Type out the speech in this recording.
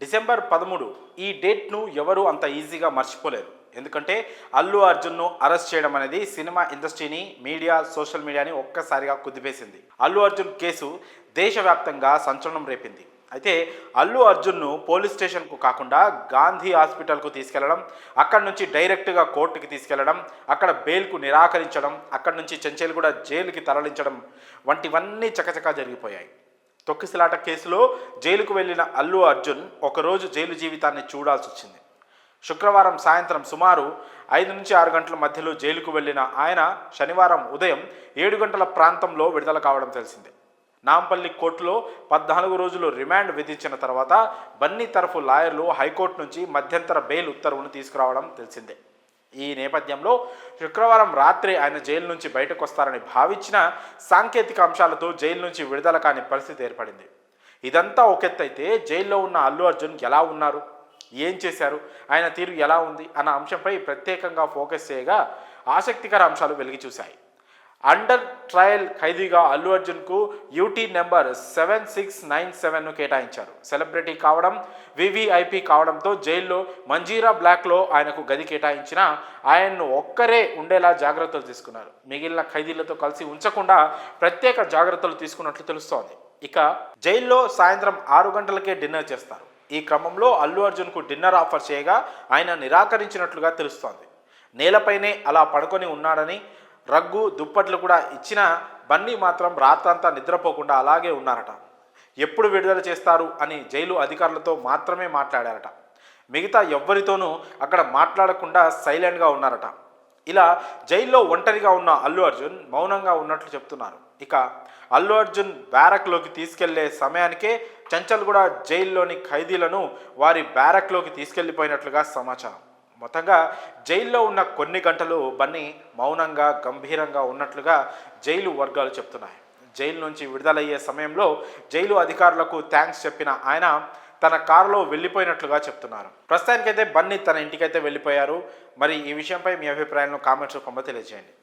December 13 ఈ డేట్ను ఎవరు అంత ఈజీగా మర్చిపోలేరు. ఎందుకంటే అల్లు అర్జున్ను అరెస్ట్ చేయడం అనేది సినిమా ఇండస్ట్రీని, మీడియా, సోషల్ మీడియాని ఒక్కసారిగా కుదిపేసింది. అల్లు అర్జున్ కేసు దేశవ్యాప్తంగా సంచలనం రేపింది. అయితే అల్లు అర్జున్ను పోలీస్ స్టేషన్కు కాకుండా గాంధీ హాస్పిటల్కు తీసుకెళ్లడం, అక్కడి నుంచి డైరెక్ట్గా కోర్టుకి తీసుకెళ్లడం, అక్కడ బెయిల్కు నిరాకరించడం, అక్కడి నుంచి చెంచెల్గూడ జైలుకి తరలించడం వంటివన్నీ చకచకా జరిగిపోయాయి. తొక్కిసలాట కేసులో జైలుకు వెళ్లిన అల్లు అర్జున్ ఒకరోజు జైలు జీవితాన్ని చూడాల్సి వచ్చింది. శుక్రవారం సాయంత్రం సుమారు 5 నుంచి 6 గంటల మధ్యలో జైలుకు వెళ్లిన ఆయన శనివారం ఉదయం 7 గంటల ప్రాంతంలో విడుదల కావడం తెలిసిందే. నాంపల్లి కోర్టులో 14 రోజులు రిమాండ్ విధించిన తర్వాత బన్నీ తరఫు లాయర్లు హైకోర్టు నుంచి మధ్యంతర బెయిల్ ఉత్తర్వును తీసుకురావడం తెలిసిందే. ఈ నేపథ్యంలో శుక్రవారం రాత్రి ఆయన జైలు నుంచి బయటకు వస్తారని భావించిన సాంకేతిక అంశాలతో జైలు నుంచి విడుదల కాని పరిస్థితి ఏర్పడింది. ఇదంతా ఒకెత్తైతే జైల్లో ఉన్న అల్లు అర్జున్ ఎలా ఉన్నారు, ఏం చేశారు, ఆయన తీరు ఎలా ఉంది అన్న అంశంపై ప్రత్యేకంగా ఫోకస్ చేయగా ఆసక్తికర అంశాలు వెలిగి చూశాయి. అండర్ ట్రయల్ ఖైదీగా అల్లు అర్జున్కు యూటీ నెంబర్ 7697ను కేటాయించారు. సెలబ్రిటీ కావడం, వివిఐపి కావడంతో జైల్లో మంజీరా బ్లాక్లో ఆయనకు గది కేటాయించిన ఆయన్ను ఒక్కరే ఉండేలా జాగ్రత్తలు తీసుకున్నారు. మిగిలిన ఖైదీలతో కలిసి ఉంచకుండా ప్రత్యేక జాగ్రత్తలు తీసుకున్నట్లు తెలుస్తోంది. ఇక జైల్లో సాయంత్రం 6 గంటలకే డిన్నర్ చేస్తారు. ఈ క్రమంలో అల్లు అర్జున్కు డిన్నర్ ఆఫర్ చేయగా ఆయన నిరాకరించినట్లుగా తెలుస్తోంది. నేలపైనే అలా పడుకొని ఉన్నాడని, రగ్గు, దుప్పట్లు కూడా ఇచ్చిన బన్నీ మాత్రం రాత్రంతా నిద్రపోకుండా అలాగే ఉన్నారట. ఎప్పుడు విడుదల చేస్తారు అని జైలు అధికారులతో మాత్రమే మాట్లాడారట. మిగతా ఎవ్వరితోనూ అక్కడ మాట్లాడకుండా సైలెంట్గా ఉన్నారట. ఇలా జైల్లో ఒంటరిగా ఉన్న అల్లు అర్జున్ మౌనంగా ఉన్నట్లు చెప్తున్నారు. ఇక అల్లు అర్జున్ బ్యారక్లోకి తీసుకెళ్లే సమయానికే చెంచల్గూడ జైల్లోని ఖైదీలను వారి బ్యారక్లోకి తీసుకెళ్లిపోయినట్లుగా సమాచారం. మొత్తంగా జైల్లో ఉన్న కొన్ని గంటలు బన్నీ మౌనంగా, గంభీరంగా ఉన్నట్లుగా జైలు వర్గాలు చెప్తున్నాయి. జైలు నుంచి విడుదలయ్యే సమయంలో జైలు అధికారులకు థ్యాంక్స్ చెప్పిన ఆయన తన కారులో వెళ్ళిపోయినట్లుగా చెప్తున్నారు. ప్రస్తుతానికైతే బన్నీ తన ఇంటికైతే వెళ్ళిపోయారు. మరి ఈ విషయంపై మీ అభిప్రాయాలను కామెంట్స్ రూపంలో తెలియజేయండి.